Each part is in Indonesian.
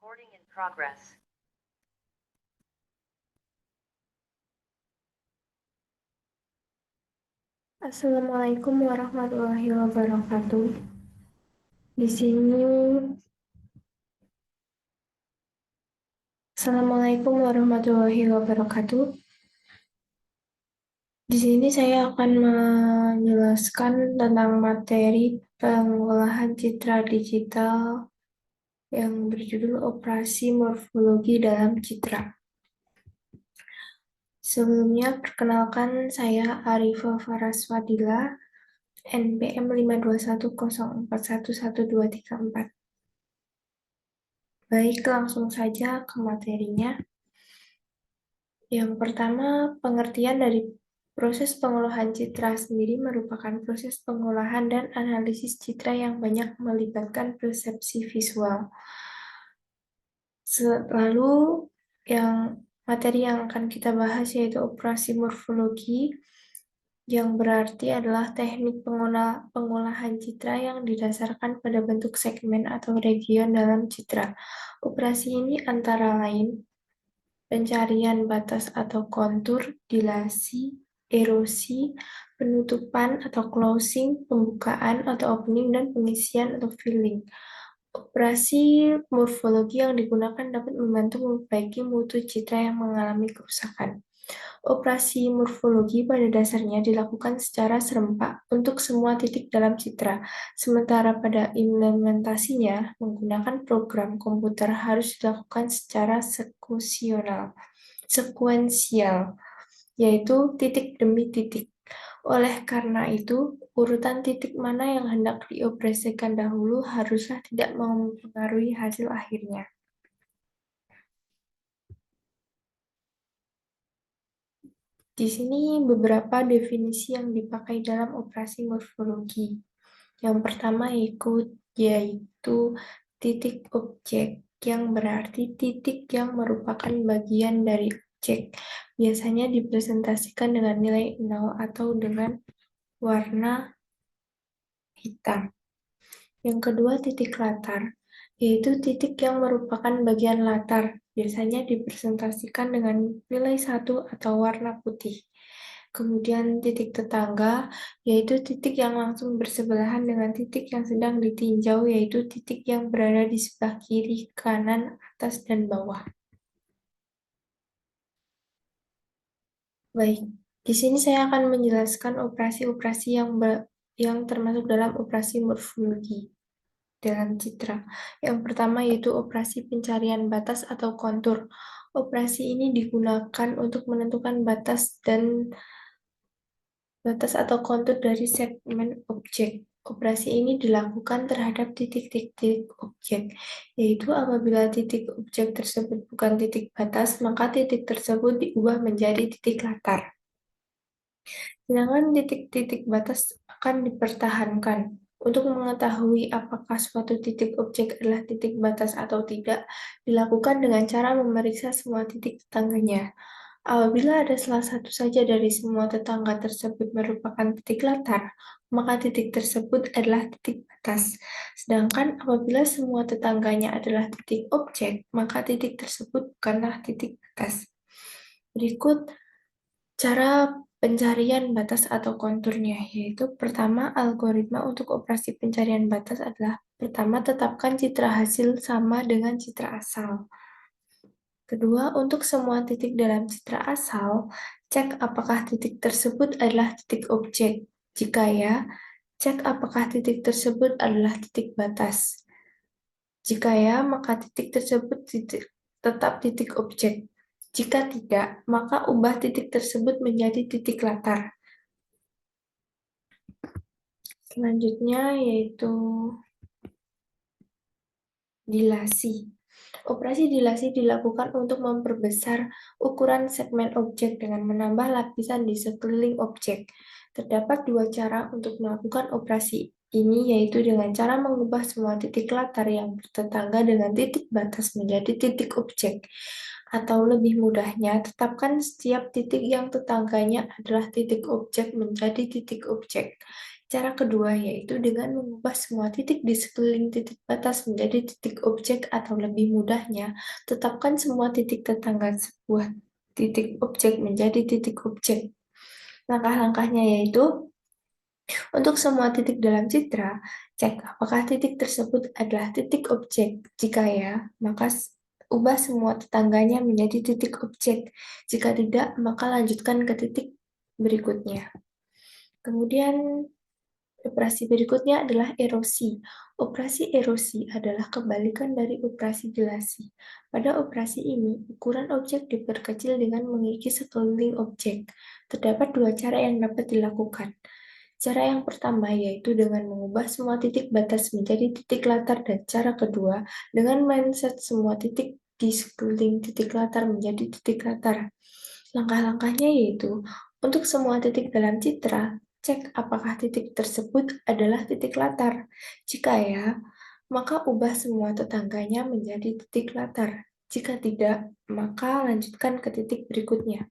Recording in progress. Assalamualaikum warahmatullahi wabarakatuh. Di sini, Assalamualaikum warahmatullahi wabarakatuh. Di sini saya akan menjelaskan tentang materi pengolahan citra digital yang berjudul Operasi Morfologi dalam Citra. Sebelumnya, perkenalkan saya Arifah Faraswadila, NPM 52104111234. Baik, langsung saja ke materinya. Yang pertama, pengertian dari proses pengolahan citra sendiri merupakan proses pengolahan dan analisis citra yang banyak melibatkan persepsi visual. Lalu, materi yang akan kita bahas yaitu operasi morfologi, yang berarti adalah teknik pengolahan citra yang didasarkan pada bentuk segmen atau region dalam citra. Operasi ini antara lain pencarian batas atau kontur, dilasi, erosi, penutupan atau closing, pembukaan atau opening, dan pengisian atau filling. Operasi morfologi yang digunakan dapat membantu memperbaiki mutu citra yang mengalami kerusakan. Operasi morfologi pada dasarnya dilakukan secara serempak untuk semua titik dalam citra, sementara pada implementasinya menggunakan program komputer harus dilakukan secara sekuensial, yaitu titik demi titik. Oleh karena itu, urutan titik mana yang hendak dioperasikan dahulu haruslah tidak mempengaruhi hasil akhirnya. Di sini beberapa definisi yang dipakai dalam operasi morfologi. Yang pertama yaitu titik objek, yang berarti titik yang merupakan bagian dari objek. Biasanya dipresentasikan dengan nilai 0 atau dengan warna hitam. Yang kedua, titik latar, yaitu titik yang merupakan bagian latar. Biasanya dipresentasikan dengan nilai 1 atau warna putih. Kemudian titik tetangga, yaitu titik yang langsung bersebelahan dengan titik yang sedang ditinjau, yaitu titik yang berada di sebelah kiri, kanan, atas, dan bawah. Baik, di sini saya akan menjelaskan operasi-operasi yang termasuk dalam operasi morfologi dalam citra. Yang pertama yaitu operasi pencarian batas atau kontur. Operasi ini digunakan untuk menentukan batas atau kontur dari segmen objek. Operasi ini dilakukan terhadap titik-titik objek, yaitu apabila titik objek tersebut bukan titik batas, maka titik tersebut diubah menjadi titik latar. Sedangkan titik-titik batas akan dipertahankan. Untuk mengetahui apakah suatu titik objek adalah titik batas atau tidak, dilakukan dengan cara memeriksa semua titik tetangganya. Apabila ada salah satu saja dari semua tetangga tersebut merupakan titik latar, maka titik tersebut adalah titik batas. Sedangkan apabila semua tetangganya adalah titik objek, maka titik tersebut bukanlah titik batas. Berikut cara pencarian batas atau konturnya, yaitu pertama, algoritma untuk operasi pencarian batas adalah pertama, tetapkan citra hasil sama dengan citra asal. Kedua, untuk semua titik dalam citra asal, cek apakah titik tersebut adalah titik objek. Jika ya, cek apakah titik tersebut adalah titik batas. Jika ya, maka titik tersebut tetap titik objek. Jika tidak, maka ubah titik tersebut menjadi titik latar. Selanjutnya yaitu dilasi. Operasi dilasi dilakukan untuk memperbesar ukuran segmen objek dengan menambah lapisan di sekeliling objek. Terdapat dua cara untuk melakukan operasi ini, yaitu dengan cara mengubah semua titik latar yang bertetangga dengan titik batas menjadi titik objek. Atau lebih mudahnya, tetapkan setiap titik yang tetangganya adalah titik objek menjadi titik objek. Cara kedua yaitu dengan mengubah semua titik di sekeliling titik batas menjadi titik objek atau lebih mudahnya, tetapkan semua titik tetangga sebuah titik objek menjadi titik objek. Langkah-langkahnya yaitu untuk semua titik dalam citra, cek apakah titik tersebut adalah titik objek. Jika ya, maka ubah semua tetangganya menjadi titik objek. Jika tidak, maka lanjutkan ke titik berikutnya. Kemudian operasi berikutnya adalah erosi. Operasi erosi adalah kebalikan dari operasi dilasi. Pada operasi ini, ukuran objek diperkecil dengan mengikis sekeliling objek. Terdapat dua cara yang dapat dilakukan. Cara yang pertama yaitu dengan mengubah semua titik batas menjadi titik latar, dan cara kedua dengan mindset semua titik di sekeliling titik latar menjadi titik latar. Langkah-langkahnya yaitu untuk semua titik dalam citra, cek apakah titik tersebut adalah titik latar. Jika ya, maka ubah semua tetangganya menjadi titik latar. Jika tidak, maka lanjutkan ke titik berikutnya.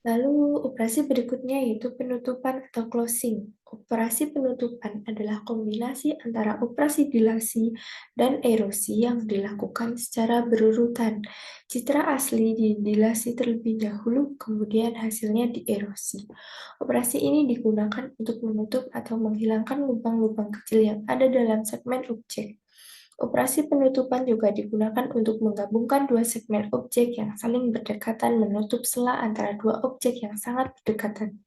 Lalu, operasi berikutnya yaitu penutupan atau closing. Operasi penutupan adalah kombinasi antara operasi dilasi dan erosi yang dilakukan secara berurutan. Citra asli didilasi terlebih dahulu, kemudian hasilnya dierosi. Operasi ini digunakan untuk menutup atau menghilangkan lubang-lubang kecil yang ada dalam segmen objek. Operasi penutupan juga digunakan untuk menggabungkan dua segmen objek yang saling berdekatan menutup sela antara dua objek yang sangat berdekatan.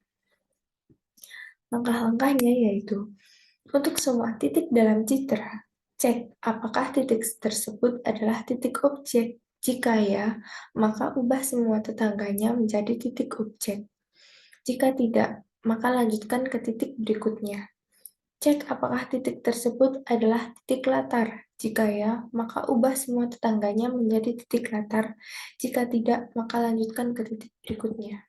Langkah-langkahnya yaitu, untuk semua titik dalam citra, cek apakah titik tersebut adalah titik objek. Jika ya, maka ubah semua tetangganya menjadi titik objek. Jika tidak, maka lanjutkan ke titik berikutnya. Cek apakah titik tersebut adalah titik latar. Jika ya, maka ubah semua tetangganya menjadi titik latar. Jika tidak, maka lanjutkan ke titik berikutnya.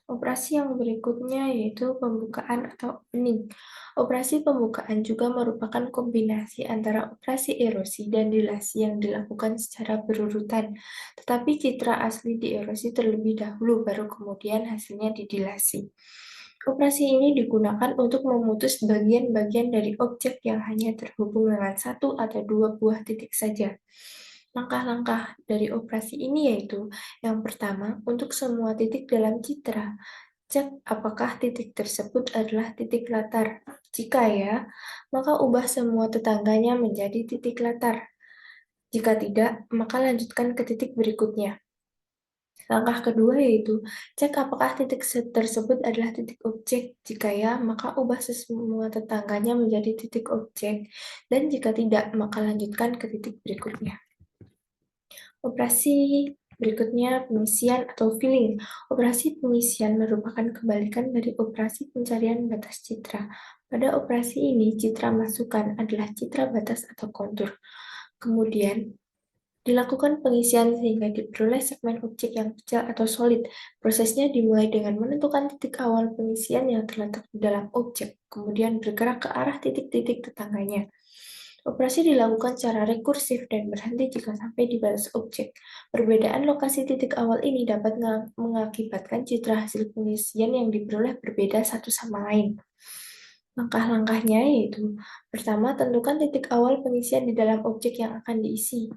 Operasi yang berikutnya yaitu pembukaan atau opening. Operasi pembukaan juga merupakan kombinasi antara operasi erosi dan dilasi yang dilakukan secara berurutan, tetapi citra asli dierosi terlebih dahulu, baru kemudian hasilnya didilasi. Operasi ini digunakan untuk memutus bagian-bagian dari objek yang hanya terhubung dengan satu atau dua buah titik saja. Langkah-langkah dari operasi ini yaitu, yang pertama, untuk semua titik dalam citra, cek apakah titik tersebut adalah titik latar. Jika ya, maka ubah semua tetangganya menjadi titik latar. Jika tidak, maka lanjutkan ke titik berikutnya. Langkah kedua yaitu, cek apakah titik tersebut adalah titik objek. Jika ya, maka ubah semua tetangganya menjadi titik objek, dan jika tidak, maka lanjutkan ke titik berikutnya. Operasi berikutnya pengisian atau filling. Operasi pengisian merupakan kebalikan dari operasi pencarian batas citra. Pada operasi ini, citra masukan adalah citra batas atau kontur. Kemudian, dilakukan pengisian sehingga diperoleh segmen objek yang kecil atau solid. Prosesnya dimulai dengan menentukan titik awal pengisian yang terletak di dalam objek, kemudian bergerak ke arah titik-titik tetangganya. Operasi dilakukan secara rekursif dan berhenti jika sampai di batas objek. Perbedaan lokasi titik awal ini dapat mengakibatkan citra hasil pengisian yang diperoleh berbeda satu sama lain. Langkah-langkahnya yaitu, pertama, tentukan titik awal pengisian di dalam objek yang akan diisi.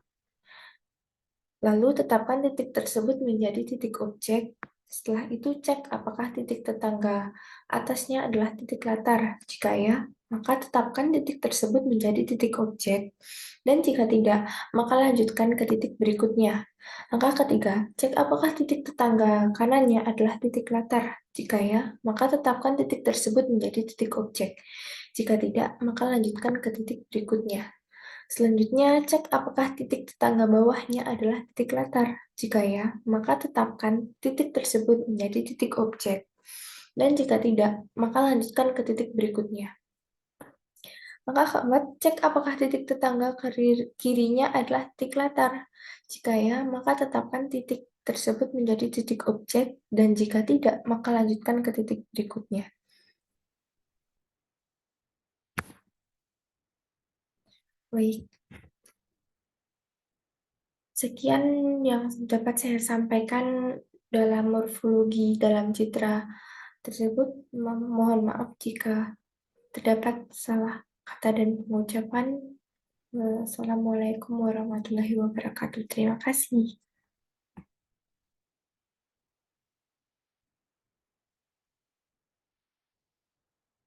Lalu tetapkan titik tersebut menjadi titik objek. Setelah itu cek apakah titik tetangga atasnya adalah titik latar. Jika ya, maka tetapkan titik tersebut menjadi titik objek. Dan jika tidak, maka lanjutkan ke titik berikutnya. Langkah ketiga, cek apakah titik tetangga kanannya adalah titik latar. Jika ya, maka tetapkan titik tersebut menjadi titik objek. Jika tidak, maka lanjutkan ke titik berikutnya. Selanjutnya, cek apakah titik tetangga bawahnya adalah titik latar. Jika ya, maka tetapkan titik tersebut menjadi titik objek. Dan jika tidak, maka lanjutkan ke titik berikutnya. Maka keempat, cek apakah titik tetangga kirinya adalah titik latar. Jika ya, maka tetapkan titik tersebut menjadi titik objek, dan jika tidak, maka lanjutkan ke titik berikutnya. Baik, sekian yang dapat saya sampaikan dalam morfologi dalam citra tersebut. Mohon maaf jika terdapat salah kata dan pengucapan. Wassalamualaikum warahmatullahi wabarakatuh. Terima kasih.